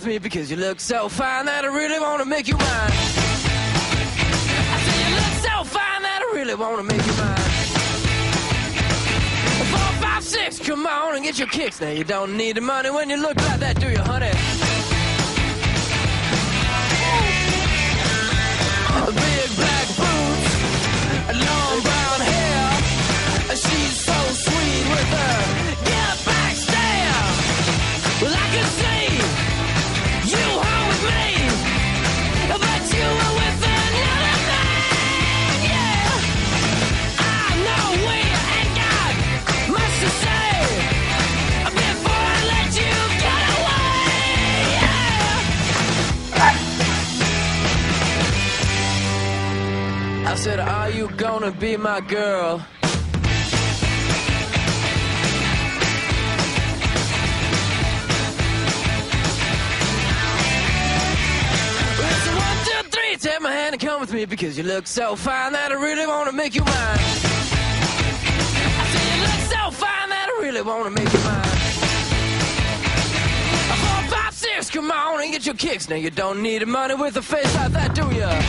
me because you look so fine that I really wanna make you mine. I say you look so fine that I really wanna make you mine. 4, 5, 6, come on and get your kicks. Now you don't need the money when you look like that, do you, honey? Big black boots, long brown hair. She's so sweet with her get back stare. Well, I can see you home with me, but you were with another man, yeah. I know we ain't got much to say before I let you get away, yeah. I said, are you gonna be my girl? Take my hand and come with me because you look so fine that I really want to make you mine. I say you look so fine that I really want to make you mine. 4, 5, 6, come on and get your kicks. Now you don't need money with a face like that, do ya?